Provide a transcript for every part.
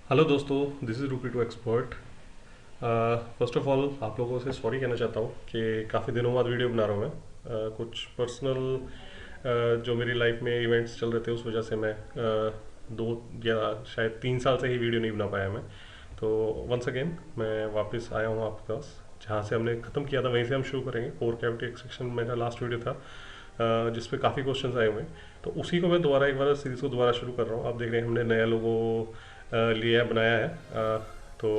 Hello दोस्तों, this is Rupi to expert. First of all आप लोगों से सॉरी कहना चाहता हूँ कि काफ़ी दिनों बाद वीडियो बना रहा हूँ मैं। कुछ पर्सनल जो मेरी लाइफ में इवेंट्स चल रहे थे उस वजह से मैं 2 या शायद 3 साल से ही वीडियो नहीं बना पाया मैं। तो वंस अगेन मैं वापस आया हूँ आपके पास। जहाँ से हमने ख़त्म किया था वहीं से हम शुरू करेंगे। कोर कैविटी एक्सट्रैक्शन मेरा लास्ट वीडियो था, जिस पे काफ़ी क्वेश्चंस आए हुए हैं। तो उसी को मैं दोबारा एक बार सीरीज़ को दोबारा शुरू कर रहा हूँ। आप देख रहे हैं हमने नया लोगो लिया बनाया है। तो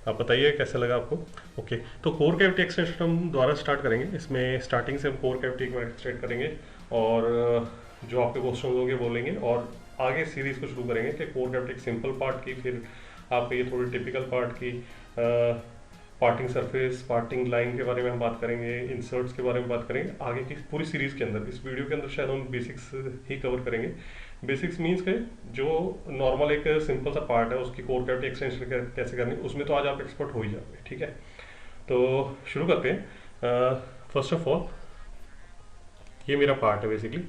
आप बताइए कैसा लगा आपको। ओके, तो कोर कैविटी एक्सटेंशन हम दोबारा स्टार्ट करेंगे। इसमें स्टार्टिंग से हम कोर कैविटी को एक्सट्रैक्ट करेंगे और जो आपके क्वेश्चन होंगे बोलेंगे, और आगे सीरीज को शुरू करेंगे कि कोर कैविटी सिंपल पार्ट की, फिर आपके ये थोड़ी टिपिकल पार्ट की, पार्टिंग सरफेस, पार्टिंग लाइन के बारे में हम बात करेंगे, इंसर्ट्स के बारे में बात करेंगे। आगे की पूरी सीरीज के अंदर, इस वीडियो के अंदर शायद हम बेसिक्स ही कवर करेंगे। बेसिक्स मीन्स के जो नॉर्मल एक सिंपल सा पार्ट है उसकी कोर कैविटी एक्सटेंशन कैसे करनी, उसमें तो आज आप एक्सपर्ट हो ही जाओगे। ठीक है, तो शुरू करते हैं। फर्स्ट ऑफ ऑल ये मेरा पार्ट है बेसिकली।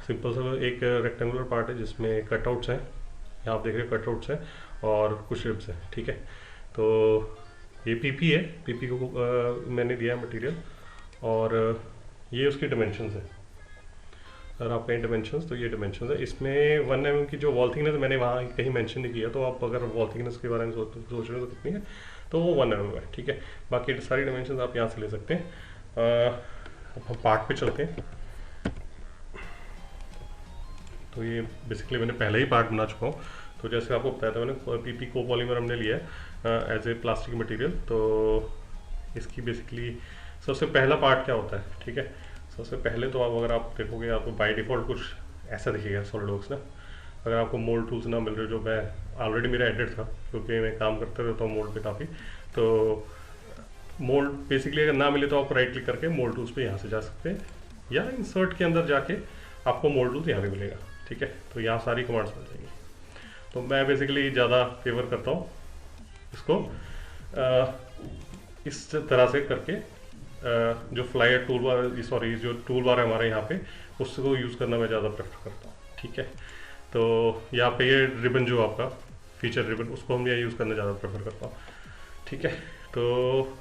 सिंपल सा एक रेक्टेंगुलर पार्ट है जिसमें कटआउट्स हैं। यहाँ आप देख रहे हो कटआउट्स हैं और कुछ रिब्स हैं। ठीक है, तो ये पीपी है। पीपी को मैंने दिया है मटेरियल, और ये उसकी डिमेंशंस है। अगर आप कहीं डिमेंशंस, तो ये डिमेंशंस है। इसमें 1 mm की जो वॉल थिकनेस मैंने वहाँ कहीं मेंशन नहीं किया, तो आप अगर वॉल थिकनेस के बारे में सोच रहे हो तो कितनी है, तो वो 1 mm है। ठीक है, बाकी सारी डिमेंशंस आप यहाँ से ले सकते हैं। अब हम पार्ट पे चलते हैं। तो ये बेसिकली मैंने पहले ही पार्ट बना चुका हूँ। तो जैसे आपको बताया था मैंने, पीपी कोपॉलीमर हमने लिया है एज ए प्लास्टिक मटेरियल। तो इसकी बेसिकली सबसे पहला पार्ट क्या होता है, ठीक है। सबसे पहले तो अगर आप देखोगे, आपको बाय डिफ़ॉल्ट कुछ ऐसा दिखेगा सॉलिडवर्क्स ना। अगर आपको मोल्ड टूल्स ना मिल रहे, जो मैं ऑलरेडी मेरा एडिट था क्योंकि मैं काम करते रहता हूँ मोल्ड पे काफ़ी, तो मोल्ड बेसिकली अगर ना मिले तो आप राइट क्लिक करके मोल्ड टूल्स पे यहाँ से जा सकते हैं, या इंसर्ट के अंदर जाके आपको मोल्ड टूल्स यहाँ पे मिलेगा। ठीक है, तो यहाँ सारी कमांड्स मिल जाएंगी। तो मैं बेसिकली ज़्यादा फेवर करता हूँ इसको इस तरह से करके, जो फ्लायर टूल बार, सॉरी जो टूल बार है हमारे यहाँ पे, उसको यूज़ करना मैं ज़्यादा प्रेफर करता हूँ। ठीक है, तो यहाँ पे ये रिबन जो आपका फीचर रिबन, उसको हम ये यूज़ करना ज़्यादा प्रेफर करता हूँ। ठीक है, तो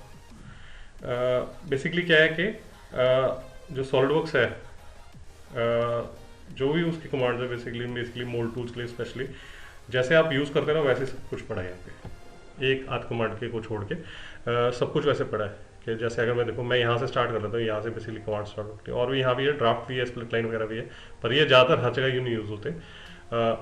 बेसिकली क्या है कि जो सॉलिडवर्क्स है, जो भी उसकी कमांड्स है बेसिकली मोल्ड टूल्स के लिए स्पेशली, जैसे आप यूज़ करते हैं ना वैसे सब कुछ पड़ा है यहाँ पे। एक आध कमांड के को छोड़ के सब कुछ वैसे पड़ा है कि जैसे अगर मैं देखो, मैं यहाँ से स्टार्ट कर लेता हूँ, यहाँ से बेसिकली कमांड स्टार्ट होती है। और भी यहाँ भी है, ड्राफ्ट भी है, स्प्लिट लाइन वगैरह भी है, पर ये ज़्यादातर हर जगह यूँ नहीं यूज़ होते।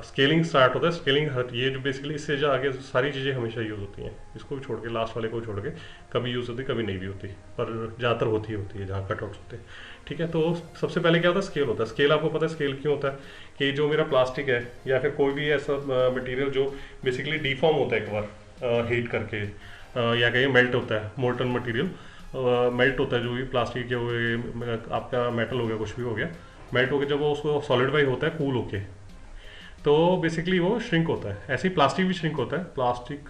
स्केलिंग स्टार्ट होता है, स्केलिंग ये जो बेसिकली इससे जो आगे सारी चीज़ें हमेशा यूज़ होती हैं। इसको भी छोड़ के, लास्ट वाले को छोड़ के, कभी यूज़ होती कभी नहीं भी होती, पर ज़्यादातर होती है जहाँ कटआउट्स होते हैं। ठीक है, तो सबसे पहले क्या होता है, स्केल होता है। स्केल आपको पता है स्केल क्यों होता है, कि जो मेरा प्लास्टिक है या फिर कोई भी ऐसा मटेरियल जो बेसिकली डिफॉर्म होता है एक बार हीट करके, या कहीं मेल्ट होता है, मोल्टन मटेरियल मेल्ट होता है, जो भी प्लास्टिक के हुए, आपका मेटल हो गया, कुछ भी हो गया, मेल्ट होकर जब वो उसको सॉलिडिफाई होता है कूल होके, तो बेसिकली वो श्रिंक होता है। ऐसे ही प्लास्टिक भी श्रिंक होता है। प्लास्टिक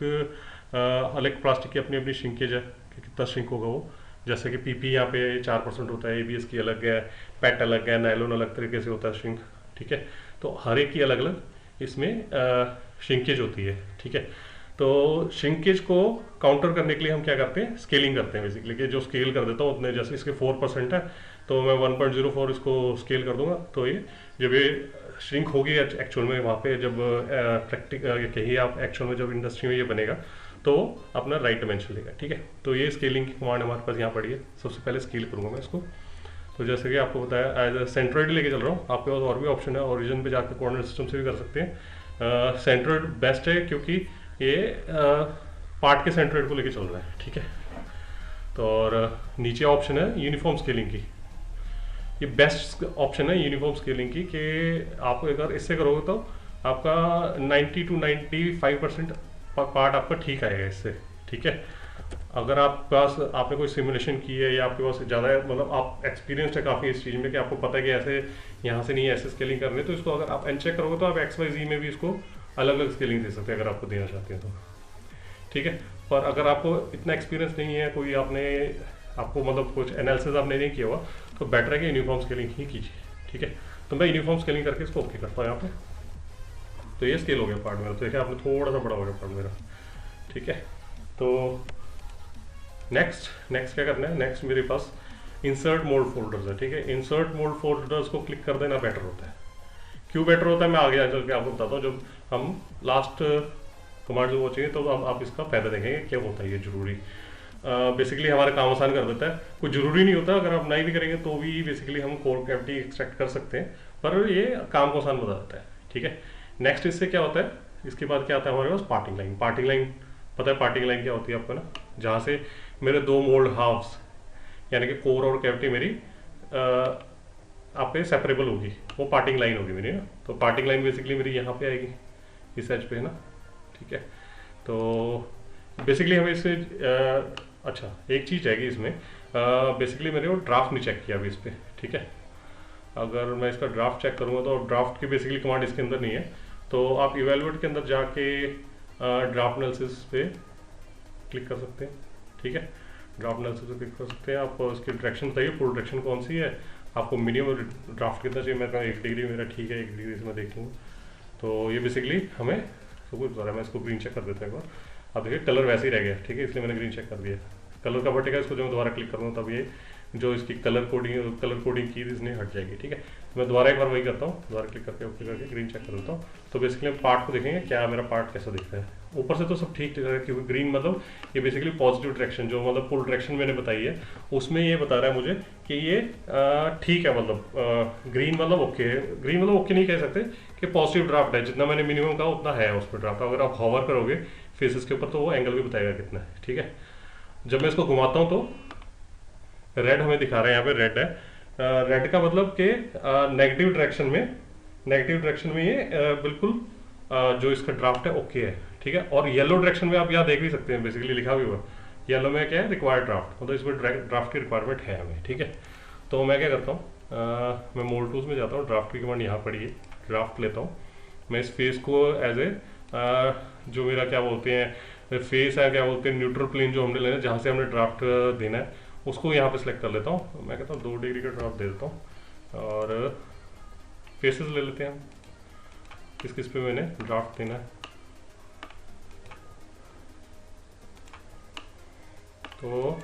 अलग प्लास्टिक की अपनी अपनी श्रिंकेज है कि कितना श्रिंक होगा वो। जैसे कि पीपी यहाँ पे 4% होता है, एबीएस की अलग है, पेट अलग है, नायलॉन अलग तरीके से होता है श्रिंक। ठीक है, तो हर एक की अलग अलग इसमें श्रिंकेज होती है। ठीक है, तो श्रिंकेज को काउंटर करने के लिए हम क्या करते हैं, स्केलिंग करते हैं बेसिकली, कि जो स्केल कर देता हूँ उतने, जैसे इसके 4% है तो मैं 1.04 इसको स्केल कर दूंगा। तो ये जब ये श्रिंक होगी एक्चुअल में, वहाँ पे जब कहीं आप एक्चुअल में जब इंडस्ट्री में ये बनेगा तो अपना राइट डिमेंशन लेगा। ठीक है, तो ये स्केलिंग की कमांड हमारे पास यहाँ पड़ी है। सबसे पहले स्केल करूँगा मैं इसको। तो जैसे कि आपको बताया, एज ए सेंट्रोइड लेके चल रहा हूँ। आपके पास और भी ऑप्शन है, ओरिजिन पे जाकर कोऑर्डिनेट सिस्टम से भी कर सकते हैं। सेंट्रोइड बेस्ट है क्योंकि ये पार्ट के सेंट्रोइड को लेके चल रहा है। ठीक है, तो और नीचे ऑप्शन है यूनिफॉर्म स्केलिंग की। ये बेस्ट ऑप्शन है यूनिफॉर्म स्केलिंग की, कि आप अगर इससे करोगे तो आपका 90 to 95% पार्ट आपका ठीक आएगा इससे। ठीक है, अगर आपने कोई सिमुलेशन की है या आपके पास ज़्यादा, मतलब आप एक्सपीरियंस्ड है काफ़ी इस चीज़ में, कि आपको पता है कि ऐसे यहाँ से नहीं ऐसे स्केलिंग करनी है, तो इसको अगर आप अनचेक करोगे तो आप XYZ में भी इसको अलग अलग स्केलिंग दे सकते हैं अगर आपको देना चाहते हैं तो। ठीक है, पर अगर आपको इतना एक्सपीरियंस नहीं है, कोई आपको मतलब कुछ एनालिसिस आपने नहीं किया हुआ, तो बेटर है कि यूनिफॉर्म स्केलिंग ही कीजिए। ठीक है, तो मैं यूनिफॉर्म स्केलिंग करके इसको ओके करता हूँ यहाँ पे। तो ये स्केल हो गया पार्ट मेरा। तो देखिए आपने थोड़ा सा बड़ा हो गया पार्ट मेरा, ठीक है। तो नेक्स्ट क्या करना है, नेक्स्ट मेरे पास इंसर्ट मोल्ड फोल्डर्स है, ठीक है। इंसर्ट मोल्ड फोल्डर्स को क्लिक कर देना बेटर होता है। क्यों बेटर होता है मैं आगे चल के आपको बताता हूँ, जब हम लास्ट कमांड जो पहुँचेंगे तो आप इसका फायदा देखेंगे क्या होता है ये जरूरी। बेसिकली हमारा काम आसान कर देता है, कोई ज़रूरी नहीं होता, अगर आप नहीं भी करेंगे तो भी बेसिकली हम कोर कैविटी एक्सट्रैक्ट कर सकते हैं, पर ये काम को आसान बता देता है, ठीक है। नेक्स्ट इससे क्या होता है, इसके बाद क्या आता है हमारे पास पार्टिंग लाइन। पार्टिंग लाइन पता है पार्टिंग लाइन क्या होती है आपको ना, जहाँ से मेरे दो मोल्ड हाफ्स यानी कि कोर और कैविटी मेरी आप पे सेपरेबल होगी, वो पार्टिंग लाइन होगी मेरी ना। तो पार्टिंग लाइन बेसिकली मेरी यहाँ पे आएगी, इस एज पे है ना, ठीक है। तो बेसिकली हमें इससे अच्छा एक चीज़ है कि इसमें बेसिकली मैंने वो ड्राफ्ट नहीं चेक किया अभी इस पर, ठीक है। अगर मैं इसका ड्राफ्ट चेक करूँगा तो ड्राफ्ट की बेसिकली कमांड इसके अंदर नहीं है, तो आप इवेलुएट के अंदर जाके ड्राफ्ट एनालिसिस पे क्लिक कर सकते हैं, ठीक है। ड्राफ्ट एनालिसिस पे क्लिक कर सकते हैं आप, उसकी डायरेक्शन बताइए फुल डायरेक्शन कौन सी है, आपको मिनिमम ड्राफ्ट कितना चाहिए। मैं 1 डिग्री मेरा ठीक है, 1 डिग्री से मैं देख लूँ। तो ये बेसिकली हमें सब कुछ बता रहा है। मैं इसको ग्रीन चेक कर देता हूँ एक बार। अब देखिए कलर वैसे ही रह गया, ठीक है, इसलिए मैंने ग्रीन चेक कर दिया। कलर का बटेगा, इसको जो मैं दोबारा क्लिक करूँगा तब ये जो इसकी कलर कोडिंग की इसने हट जाएगी, ठीक है। मैं दोबारा एक बार वही करता हूँ, दोबारा क्लिक करके ओके करके ग्रीन चेक कर देता हूँ। तो बेसिकली हम पार्ट को देखेंगे क्या मेरा पार्ट कैसा दिखता है। ऊपर से तो सब ठीक दिख रहा है, क्योंकि ग्रीन मतलब ये बेसिकली पॉजिटिव डायरेक्शन, जो मतलब फुल डायरेक्शन मैंने बताई है उसमें ये बता रहा है मुझे कि ये ठीक है, मतलब ग्रीन मतलब ओके है। ग्रीन मतलब ओके नहीं कह सकते कि पॉजिटिव ड्राफ्ट है, जितना मैंने मिनिमम कहा उतना है उस पर ड्राफ्ट। अगर आप हॉवर करोगे फेसेस के ऊपर तो वो एंगल भी बताएगा कितना है, ठीक है। जब मैं इसको घुमाता हूँ तो रेड हमें दिखा रहा है, यहाँ पे रेड है। रेड का मतलब कि नेगेटिव डायरेक्शन में ये बिल्कुल जो इसका ड्राफ्ट है ओके है, ठीक है। और येलो डायरेक्शन में आप यहाँ देख भी सकते हैं, बेसिकली लिखा भी हुआ येलो में क्या है, रिक्वायर्ड ड्राफ्ट, मतलब इसमें ड्राफ्ट की रिक्वायरमेंट है हमें, ठीक है। तो मैं क्या करता हूँ, मैं मोल्ड टूल्स में जाता हूँ, ड्राफ्ट की कमांड यहाँ पड़ी है, ड्राफ्ट लेता हूँ मैं। इस फेस को एज ए जो मेरा क्या बोलते हैं फेस है, क्या बोलते हैं न्यूट्रल प्लेन जो हमने लेना है, जहाँ से हमने ड्राफ्ट देना है उसको यहाँ पे सिलेक्ट कर लेता हूँ। मैं कहता हूँ 2 डिग्री का ड्राफ्ट दे देता हूँ और फेसेस ले लेते हैं हम, किस पे मैंने ड्राफ्ट देना है। तो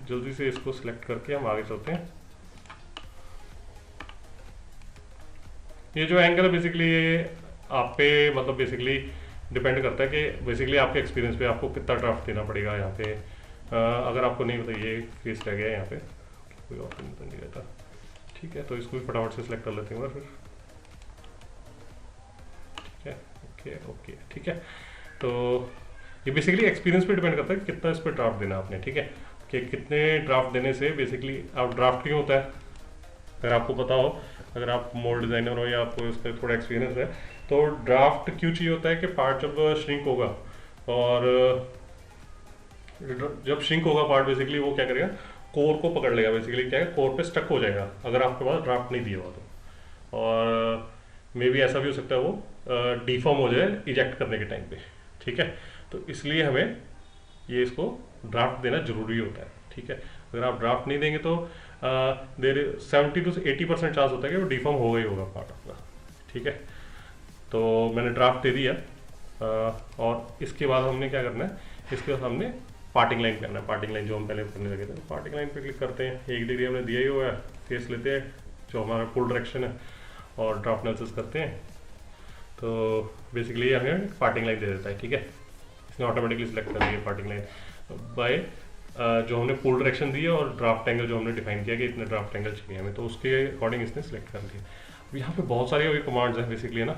जल्दी से इसको सिलेक्ट करके हम आगे चलते हैं। ये जो एंगल है बेसिकली आप पे मतलब बेसिकली डिपेंड करता है कि बेसिकली आपके एक्सपीरियंस पे आपको कितना ड्राफ्ट देना पड़ेगा यहाँ पे। अगर आपको नहीं पता ये फेस रह गया यहाँ पे, कोई ऑप्शन तो नहीं रहता, ठीक है। तो इसको भी फटाफट से सिलेक्ट कर लेते हैं फिर, ठीक है, ओके ओके, ठीक है। तो ये बेसिकली एक्सपीरियंस पे डिपेंड करता है कि कितना इस पर ड्राफ्ट देना आपने, ठीक है। कि कितने ड्राफ्ट देने से बेसिकली आप ड्राफ्ट क्यों होता है, अगर आपको पता हो, अगर आप मोल्ड डिज़ाइनर हो या आपको इसका थोड़ा एक्सपीरियंस है, तो ड्राफ्ट क्यों चाहिए होता है कि पार्ट जब श्रिंक होगा, और जब श्रिंक होगा पार्ट बेसिकली वो क्या करेगा, कोर को पकड़ लेगा, बेसिकली क्या है कोर पे स्टक हो जाएगा अगर आपके पास ड्राफ्ट नहीं दिया हुआ तो। और मे भी ऐसा भी हो सकता है वो डिफॉर्म हो जाए इजेक्ट करने के टाइम पे, ठीक है। तो इसलिए हमें ये इसको ड्राफ्ट देना जरूरी होता है, ठीक है। अगर आप ड्राफ्ट नहीं देंगे तो देर 70 to 80% चांस होता है कि वो डिफॉर्म होगा ही होगा पार्ट आपका, ठीक है। तो मैंने ड्राफ्ट दे दिया और इसके बाद हमने क्या करना है, इसके बाद हमने पार्टिंग लाइन करना है। पार्टिंग लाइन जो हम पहले करने लगे थे, पार्टिंग लाइन पे क्लिक करते हैं, 1 डिग्री हमने दिया ही हुआ है, फेस लेते हैं जो हमारा फुल डायरेक्शन है और ड्राफ्ट एनालिसिस करते हैं। तो बेसिकली हमें पार्टिंग लाइन दे देता है, ठीक है। इसने ऑटोमेटिकली सिलेक्ट कर दिया पार्टिंग लाइन बाय जो हमने फुल डायरेक्शन दी है और ड्राफ्ट एंगल जो हमने डिफाइन किया कि इतने ड्राफ्ट एंगल चाहिए हमें, तो उसके अकॉर्डिंग इसने सिलेक्ट कर दिया। अब यहाँ पे बहुत सारी अभी कमांड्स हैं बेसिकली, है ना,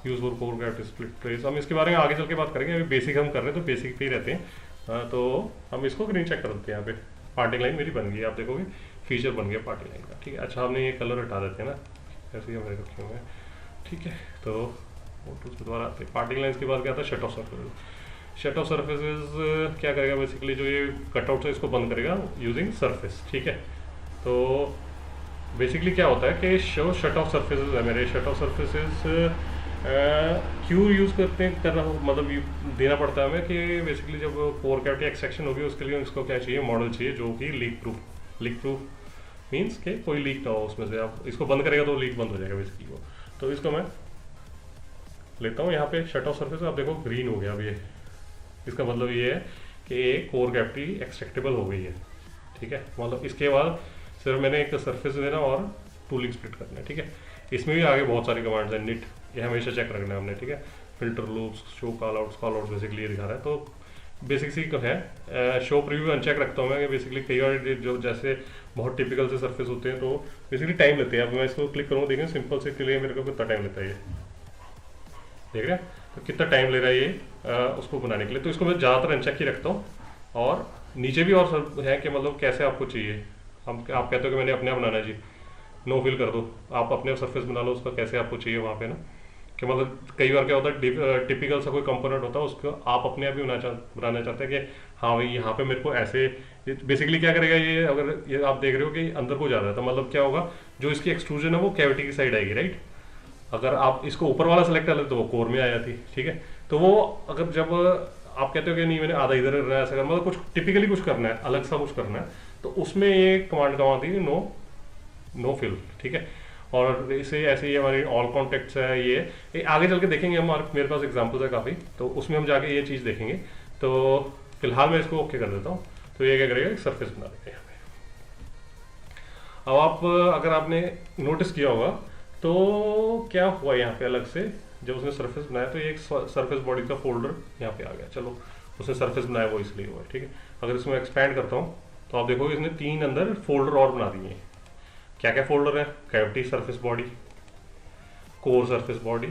use for core cavity split trace. हम इसके बारे में आगे चल के बात करेंगे, अभी बेसिक हम कर रहे हैं तो बेसिक पे ही रहते हैं। तो हम इसको ग्रीन चेक कर देते हैं। यहाँ पे पार्टिंग लाइन मेरी बन गई, आप देखोगे फीचर बन गया पार्टिंग लाइन का, ठीक है। अच्छा हमने ये कलर हटा देते हैं ना, ऐसे ही हमारे रखे हुए हैं, ठीक है। तो फोटोज के द्वारा आते हैं। पार्टिंग लाइन के बाद क्या आता है, shut off surfaces. Shut off surfaces क्या करेगा, बेसिकली जो ये कटआउट है इसको बंद करेगा यूजिंग सरफेस, ठीक है। तो बेसिकली क्या होता है कि शो शट ऑफ सर्फेसेस है मेरे। शट ऑफ सर्फेसेस क्यों यूज़ करना मतलब देना पड़ता है हमें कि बेसिकली जब कोर कैविटी एक्सट्रैक्शन होगी उसके लिए इसको क्या चाहिए, मॉडल चाहिए जो कि लीक प्रूफ मीन्स कि कोई लीक ना हो उसमें से। आप इसको बंद करेगा तो लीक बंद हो जाएगा बेसिकली वो। तो इसको मैं लेता हूँ यहाँ पे शट ऑफ सरफेस, आप देखो ग्रीन हो गया अब ये। इसका मतलब ये है कि ये कोर कैविटी एक्सट्रैक्टेबल हो गई है, ठीक है। मतलब इसके बाद सिर्फ मैंने एक सरफेस देना और टूलिंग स्प्लिट करना है, ठीक है। इसमें भी आगे बहुत सारी कमांड्स हैं, निट ये हमेशा चेक रखना है हमने, ठीक है। Filter loops, show call outs basically ये दिखा रहा है। तो बेसिक सी है, शो प्रीव्यू अनचेक रखता हूँ मैं कि बेसिकली कई बार जो जैसे बहुत टिपिकल से सरफेस होते हैं तो बेसिकली टाइम लेते हैं। अब मैं इसको क्लिक करूँगा, देखें सिंपल से के लिए मेरे को कितना टाइम लेता है ये, देख रहे हैं तो कितना टाइम ले रहा है ये उसको बनाने के लिए। तो इसको मैं ज़्यादातर अनचेक ही रखता हूँ। और नीचे भी और सब है कि मतलब कैसे आपको चाहिए, आप कहते हो कि मैंने अपने आप बनाना है जी, नो फिल कर दो, आप अपने सरफेस बना लो उसका कैसे आपको चाहिए वहाँ पे ना। कि मतलब कई बार क्या होता है टिपिकल सा कोई कंपोनेंट होता है उसको आप अपने आप ही बनाना चाहते हैं कि हाँ भाई यहाँ पे मेरे को ऐसे। बेसिकली क्या करेगा ये, अगर ये आप देख रहे हो कि अंदर को जा रहा है तो मतलब क्या होगा, जो इसकी एक्सट्रूजन है वो कैविटी की साइड आएगी, राइट। अगर आप इसको ऊपर वाला सेलेक्ट कर लेते तो वो कोर में आ जाती, ठीक है। तो वो अगर जब आप कहते हो कि नहीं मैंने आधा इधर करना है ऐसा करना, मतलब कुछ टिपिकली कुछ करना है, अलग सा कुछ करना है, तो उसमें ये कमांड काम आती है नो फिल, ठीक है। और इसे ऐसे ही हमारी ऑल कॉन्टेक्ट्स है, ये आगे चल के देखेंगे हम, मेरे पास एग्जांपल्स है काफ़ी, तो उसमें हम जाके ये चीज़ देखेंगे। तो फिलहाल मैं इसको ओके कर देता हूँ। तो ये क्या करेगा, एक सरफेस बना देते हैं यहाँ पे। अब आप अगर आपने नोटिस किया होगा तो क्या हुआ यहाँ पे अलग से, जब उसने सरफेस बनाया तो ये एक सरफेस बॉडी का फोल्डर यहाँ पे आ गया। चलो उसने सरफेस बनाया वो इसलिए हुआ, ठीक है। अगर इसमें एक्सपैंड करता हूँ तो आप देखोगे इसने 3 अंदर फोल्डर और बना दिए हैं। क्या क्या फोल्डर है, cavity surface body, core surface body,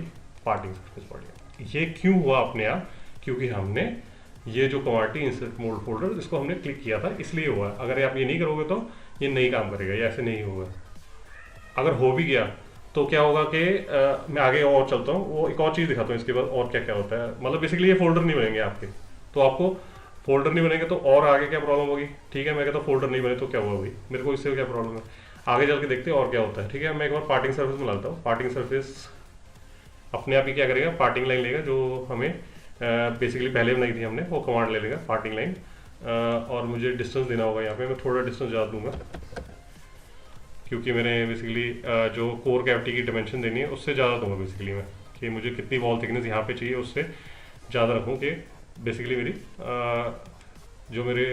parting surface body. ये क्यों हुआ अपने आप, क्योंकि हमने ये जो कमांड इंसर्ट मोड फोल्डर इसको हमने क्लिक किया था इसलिए हुआ। अगर आप ये नहीं करोगे तो ये नहीं काम करेगा, ये ऐसे नहीं होगा। अगर हो भी गया तो क्या होगा कि मैं आगे और चलता हूँ, वो एक और चीज़ दिखाता हूँ इसके बाद और क्या क्या होता है। मतलब बेसिकली ये फोल्डर नहीं बनेंगे आपके, तो आपको फोल्डर नहीं बनेंगे तो और आगे क्या प्रॉब्लम होगी, ठीक है। मैं कहता हूँ फोल्डर नहीं बने तो क्या हुआ भाई, मेरे को इससे क्या प्रॉब्लम है, आगे चल के देखते हैं और क्या होता है, ठीक है। मैं एक बार पार्टिंग सर्फेस बना लेता हूँ। पार्टिंग सर्फेस अपने आप ही क्या करेगा, पार्टिंग लाइन लेगा जो हमें बेसिकली पहले बनाई थी हमने, वो कमांड ले लेगा पार्टिंग लाइन। और मुझे डिस्टेंस देना होगा, यहाँ पे मैं थोड़ा डिस्टेंस ज़्यादा दूंगा क्योंकि मैंने बेसिकली जो कोर कैविटी की डायमेंशन देनी है उससे ज़्यादा दूंगा बेसिकली मैं, कि मुझे कितनी वॉल थिकनेस यहाँ पे चाहिए उससे ज़्यादा रखूँ कि बेसिकली मेरी जो मेरे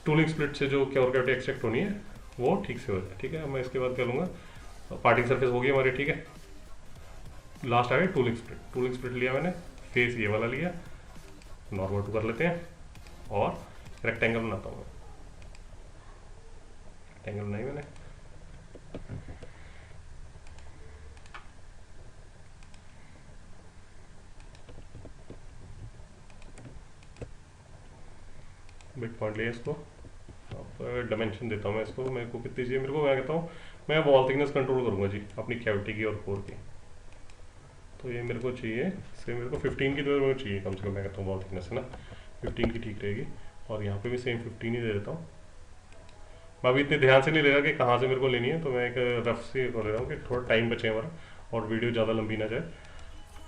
टूलिंग स्प्लिट से जो कोर कैविटी एक्सट्रैक्ट होनी है वो ठीक से हो जाए, ठीक है। मैं इसके बाद क्या लूँगा, पार्टिंग सरफेस होगी हमारी, ठीक है। लास्ट आ गया टूलिंग स्प्लिट। टूलिंग स्प्लिट लिया मैंने, फेस ये वाला लिया, नॉर्मल टू कर लेते हैं और रेक्टेंगल बनाता हूँ। रेक्टेंगल बनाई मैंने, मिड पॉइंट लिया इसको, अब डायमेंशन देता हूँ मैं इसको, मेरे को कितनी चाहिए, मेरे को मैं कहता हूँ मैं वॉल थिकनेस कंट्रोल करूँगा जी अपनी कैविटी की और कोर की। तो ये मेरे को चाहिए, सेम मेरे को 15 की तो मेरे को चाहिए कम से कम, मैं कहता हूँ वॉल थिकनेस है ना 15 की ठीक रहेगी। और यहाँ पे भी सेम 15 ही दे देता हूँ। मैं अभी इतने ध्यान से नहीं ले रहा कि कहाँ से मेरे को लेनी है, तो मैं एक रफ से कर ले रहा हूँ कि थोड़ा टाइम बचे हमारा और वीडियो ज़्यादा लंबी ना जाए।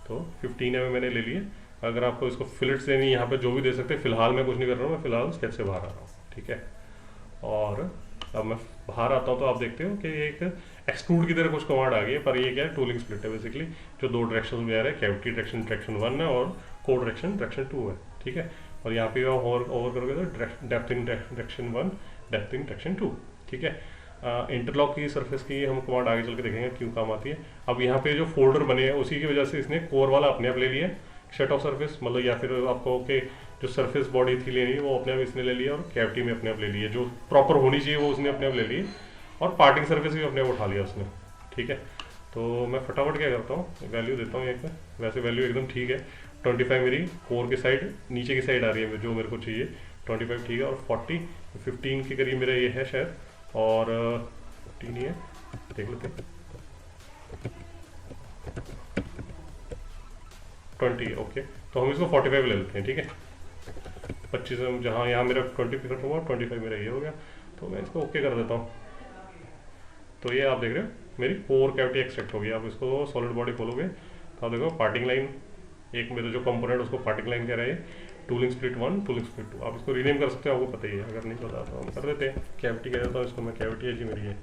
तो 15 में मैंने ले लिए। अगर आपको इसको फिलेट्स देनी यहाँ पे जो भी दे सकते हैं, फिलहाल मैं कुछ नहीं कर रहा हूँ, मैं फिलहाल स्केच से बाहर आ रहा हूँ, ठीक है। और अब मैं बाहर आता हूँ तो आप देखते हो कि एक एक्सट्रूड की तरह कुछ कमांड आ गई है, पर ये क्या है, टूलिंग स्प्लिट है बेसिकली, जो 2 डायरेक्शन में आ रहा है, कैविटी डायरेक्शन 1 है और कोर डायरेक्शन 2 है, ठीक है। और यहाँ पे आप ओवर करोगे तो depth in direction 1, depth in direction 2, ठीक है। इंटरलॉक की सरफेस की हम कमांड आगे चल के देखेंगे क्यों काम आती है। अब यहाँ पे जो फोल्डर बने हैं उसी की वजह से इसने कोर वाला अपने आप ले लिया, शट ऑफ सरफेस, मतलब या फिर आपको के जो सरफेस बॉडी थी लेनी वो अपने आप इसने ले लिया, और कैविटी में अपने आप ले लिया, जो प्रॉपर होनी चाहिए वो उसने अपने आप ले ली, और पार्टिंग सरफेस भी अपने आप उठा लिया उसने, ठीक है। तो मैं फटाफट क्या करता हूँ, वैल्यू देता हूँ एक, वैसे वैल्यू एकदम ठीक है। 25 मेरी कोर की साइड नीचे की साइड आ रही है जो मेरे को चाहिए, 25 ठीक है। और 15 के करीब मेरा ये है शायद, और 15 ही है, देख लेते हैं, 20 ओके। तो हम इसको 45 ले लेते हैं, ठीक है। 25 जहाँ यहाँ मेरा 20 पिकट हुआ, 25 मेरा ये हो गया, तो मैं इसको ओके कर देता हूँ। तो ये आप देख रहे हो मेरी कोर कैविटी एक्सट्रैक्ट हो गई। आप इसको सॉलिड बॉडी खोलोगे तो आप देखो पार्टिंग लाइन, एक मेरा जो कंपोनेंट उसको पार्टिंग लाइन कह रहा है, टूलिंग स्प्लिट 1, टूलिंग स्प्लिट 2। आप इसको रीनेम कर सकते हो, आपको पता ही है, अगर नहीं पता तो हम कर देते हैं। कैविटी कह देता हूँ इसको मैं, कैविटी है जी मेरी है,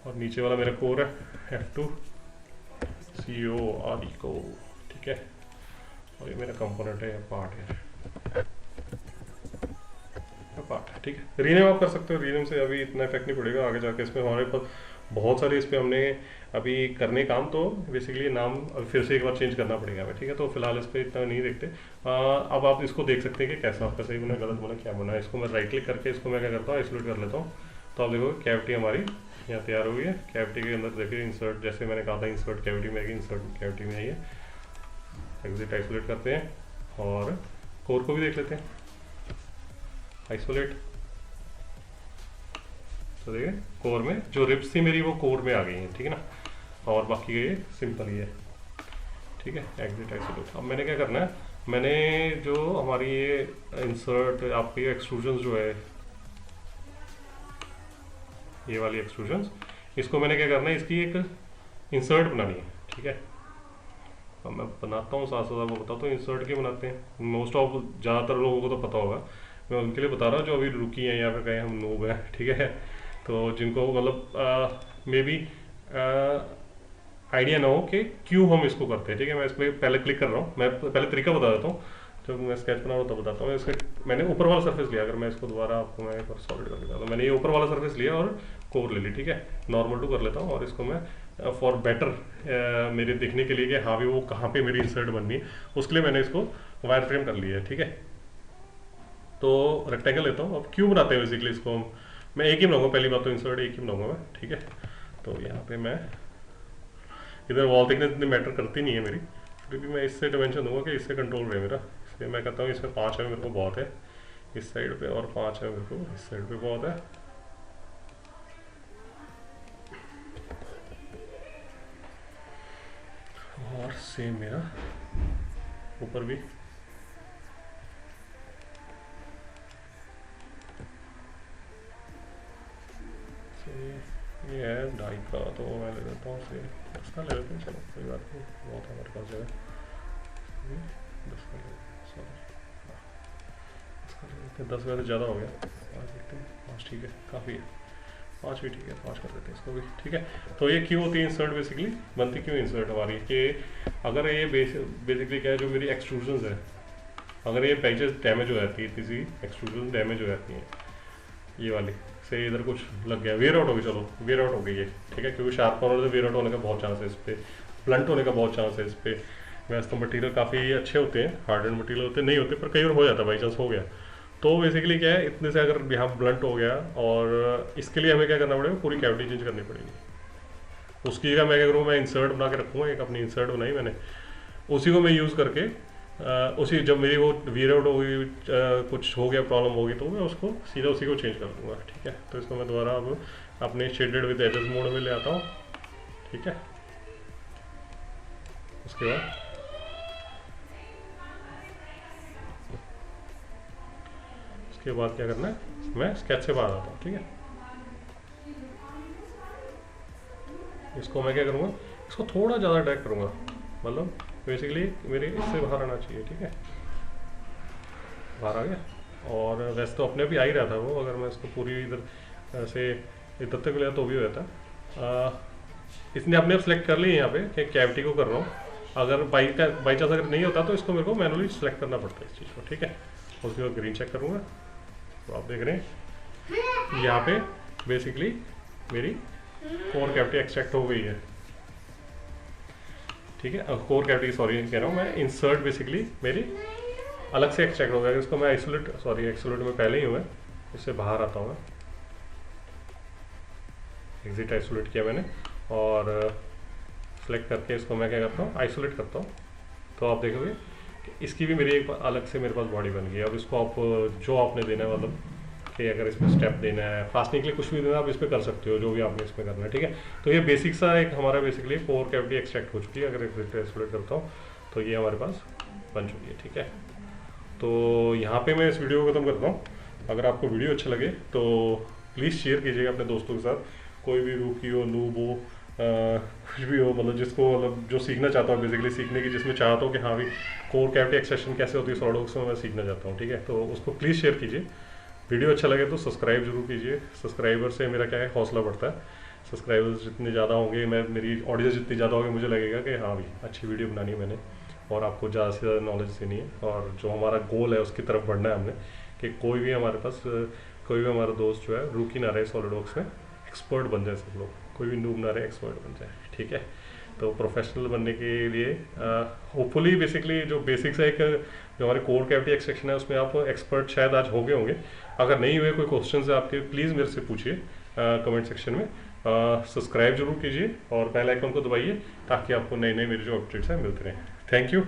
और नीचे वाला मेरा कोर है F2, CO आदिको, ठीक है। और ये मेरा कंपोनेंट है, पार्ट है, पार्ट, ठीक है। रीनेम आप कर सकते हो, रीनेम से अभी इतना इफेक्ट नहीं पड़ेगा, आगे जाके इसमें हमारे पास बहुत सारे इस पे हमने अभी करने काम, तो बेसिकली नाम अब फिर से एक बार चेंज करना पड़ेगा हमें, ठीक है। तो फिलहाल इस पर इतना नहीं देखते। अब आप इसको देख सकते हैं कि कैसा आपका सही बना, गलत बना, क्या बना है। इसको मैं राइट क्लिक करके इसको मैं क्या करता हूँ, आइसोलेट कर लेता हूँ। तो आप देखोगे कैविटी हमारी यहाँ तैयार हुई है। कैविटी के अंदर देखिए इंसर्ट, जैसे मैंने कहा था इंसर्ट कैविटी में आएगी, इंसर्ट कैविटी में आई है। एग्जिट आइसोलेट करते हैं और कोर को भी देख लेते हैं, आइसोलेट। तो देखिए कोर में जो रिब्स थी मेरी वो कोर में आ गई हैं, ठीक है ना। और बाकी ये सिंपल ही है, ठीक है। Exit isolate. अब मैंने क्या करना है, मैंने जो हमारी ये इंसर्ट आपकी एक्सट्रूजन जो है, ये वाली एक्सट्रूजन, इसको मैंने क्या करना है, इसकी एक इंसर्ट बनानी है, ठीक है। अब मैं बनाता हूँ साथ साथ आपको बताता हूँ इंसर्ट क्यों बनाते हैं। मोस्ट ऑफ ज़्यादातर लोगों को तो पता होगा, मैं उनके लिए बता रहा हूँ जो अभी रुकी हैं या फिर कहें हम नूब हैं, ठीक है। तो जिनको मतलब मे बी आइडिया ना हो कि क्यों हम इसको करते हैं, ठीक है। मैं इसमें पहले क्लिक कर रहा हूँ, मैं पहले तरीका बता देता हूँ। जब मैं स्केच बना रहा हूँ तब बताता हूँ। इसके मैंने ऊपर वाला सरफेस लिया, अगर मैं इसको दोबारा आपको मैं एक बार सॉलिड कर दिखा, तो मैंने ये ऊपर वाला सरफेस लिया और कोर ले ली, ठीक है। नॉर्मल टू कर लेता हूँ और इसको मैं फॉर बेटर मेरे देखने के लिए कि हाँ भी वो कहाँ पे मेरी इंसर्ट बननी है, उसके लिए मैंने इसको वायर फ्रेम कर लिया है, ठीक है। तो रेक्टेंगल लेता हूँ। अब क्यों बनाते हैं बेसिकली इसको हम, मैं एक ही बनाऊंगा, पहली बात तो इंसर्ट एक ही बनाऊंगा मैं, ठीक है। तो यहाँ पे मैं इधर वॉल थिकनेस इतनी मैटर करती नहीं है मेरी, फिर भी मैं इससे डिमेंशन दूंगा कि इससे कंट्रोल रहे मेरा, इसलिए मैं कहता हूँ इसमें 5 है मेरे को बहुत है इस साइड पे, और 5 है मेरे को इस साइड पे बहुत है। और सेम मेरा ऊपर भी, ये है 2.5 का, तो मैं ले लेता हूँ से 10 का ले लेते हैं, चलो कोई बात नहीं, बहुत है हमारे पास जगह, 10 का ले सॉरी 10 का ले लेते हैं। 10 वैसे ज़्यादा हो गया, 5 देखते हैं, 5 ठीक है, काफ़ी है, 5 भी ठीक है, 5 कर देते हैं इसको भी, ठीक है। तो ये क्यों होती है इंसर्ट, बेसिकली बनती क्यों इंसर्ट हमारी, कि अगर ये बेसिकली क्या है, जो मेरी एक्सट्रूजन है, अगर ये पैचेस डैमेज हो जाती है, किसी एक्सट्रूजन डैमेज हो जाती है, ये वाली से इधर कुछ लग गया, वेयर आउट हो गई, चलो वेयर आउट हो गई है, ठीक है। क्योंकि शार्प कॉर्नर से वेयर आउट होने का बहुत चांस है इस पर, ब्लंट होने का बहुत चांस है इस पर। वैसे तो मटीरियल काफ़ी अच्छे होते हैं, हार्ड एंड मटीरियल होते नहीं होते, पर कई बार हो जाता है, बाई चांस हो गया। तो बेसिकली क्या है, इतने से अगर यहाँ ब्लंट हो गया, और इसके लिए हमें क्या करना पड़ेगा, पूरी कैविटी चेंज करनी पड़ेगी। उसकी जगह मैं क्या करूँ, मैं इंसर्ट बना के रखूँगा, एक अपनी इंसर्ट बनाई मैंने, उसी को मैं यूज़ करके उसी जब मेरी वो वेयर आउट हो गई, कुछ हो गया, प्रॉब्लम होगी, तो मैं उसको सीधा उसी को चेंज कर दूँगा, ठीक है। तो इसको मैं दोबारा अब अपने शेडेड विद एजेस मोड में ले आता हूँ, ठीक है। उसके बाद क्या करना है, मैं स्केच से बाहर आता हूँ, ठीक है। इसको मैं क्या करूँगा, इसको थोड़ा ज़्यादा ड्रैग करूँगा, मतलब बेसिकली मेरे इससे बाहर आना चाहिए, ठीक है। बाहर आ गया, और वैसे तो अपने भी आ ही रहा था वो, अगर मैं इसको पूरी इधर से इधर तक लिया तो भी हो जाता। इसने अपने आप सेलेक्ट कर ली यहाँ पे कि कैविटी को कर रहा हूँ, अगर बाई चांस अगर नहीं होता तो इसको मेरे को मैनुअली सेलेक्ट करना पड़ता है इस चीज़ को, ठीक है। उसके बाद ग्रीन चेक करूँगा, तो आप देख रहे हैं यहाँ पे बेसिकली मेरी कोर कैविटी एक्सट्रैक्ट हो गई है, ठीक है। कोर कैविटी सॉरी कह रहा हूँ मैं, इंसर्ट बेसिकली मेरी अलग से एक्सट्रैक्ट हो गया। इसको मैं एक्सोलेट में पहले ही हूँ, मैं इससे बाहर आता हूँ, मैं एग्जिट आइसोलेट किया मैंने, और सेलेक्ट करके इसको मैं क्या करता हूँ, आइसोलेट करता हूँ। तो आप देखोगे कि इसकी भी मेरी एक अलग से मेरे पास बॉडी बन गई है। अब इसको आप जो आपने देना है, मतलब कि अगर इसमें स्टेप देना है, फास्टनिंग के लिए कुछ भी देना है, आप इस पर कर सकते हो, जो भी आपने इसमें करना है, ठीक है। तो ये बेसिक सा एक हमारा बेसिकली कोर कैविटी एक्सट्रैक्ट हो चुकी है। अगर एग्जिट आइसोलेट करता हूँ तो ये हमारे पास बन चुकी है, ठीक है। तो यहाँ पे मैं इस वीडियो को खत्म करता हूँ। अगर आपको वीडियो अच्छा लगे तो प्लीज़ शेयर कीजिएगा अपने दोस्तों के साथ, कोई भी रूकी हो, नूब हो, कुछ भी हो, मतलब जिसको मतलब जो सीखना चाहता हूँ, बेसिकली सीखने की जिसमें चाहता हूँ कि हाँ भी कोर कैविटी एक्सट्रैक्शन कैसे होती है सॉलिडवर्क्स में, मैं सीखना चाहता हूँ, ठीक है। तो उसको प्लीज़ शेयर कीजिए। वीडियो अच्छा लगे तो सब्सक्राइब जरूर कीजिए, सब्सक्राइबर से मेरा क्या है हौसला बढ़ता है। सब्सक्राइबर्स जितने ज़्यादा होंगे, मेरी ऑडियंस जितनी ज़्यादा होगी, मुझे लगेगा कि हाँ भाई अच्छी वीडियो बनानी है मैंने और आपको ज़्यादा से ज़्यादा नॉलेज देनी है, और जो हमारा गोल है उसकी तरफ बढ़ना है हमने, कि कोई भी हमारे पास कोई भी हमारा दोस्त जो है रुक ही ना रहे सॉलिडवर्क्स में, एक्सपर्ट बन जाए सब लोग, कोई भी नूब ना रहे, एक्सपर्ट बन जाए। ठीक है, तो प्रोफेशनल बनने के लिए होपफुली बेसिकली जो बेसिक्स है, एक जो हमारे कोर कैविटी एक्सट्रैक्शन है उसमें आप एक्सपर्ट शायद आज हो गए होंगे। अगर नहीं हुए, कोई क्वेश्चन है आपके, प्लीज़ मेरे से पूछिए कमेंट सेक्शन में। सब्सक्राइब जरूर कीजिए और बेल आइकन को दबाइए ताकि आपको नए नए मेरे जो अपडेट्स हैं मिलते रहें। Thank you.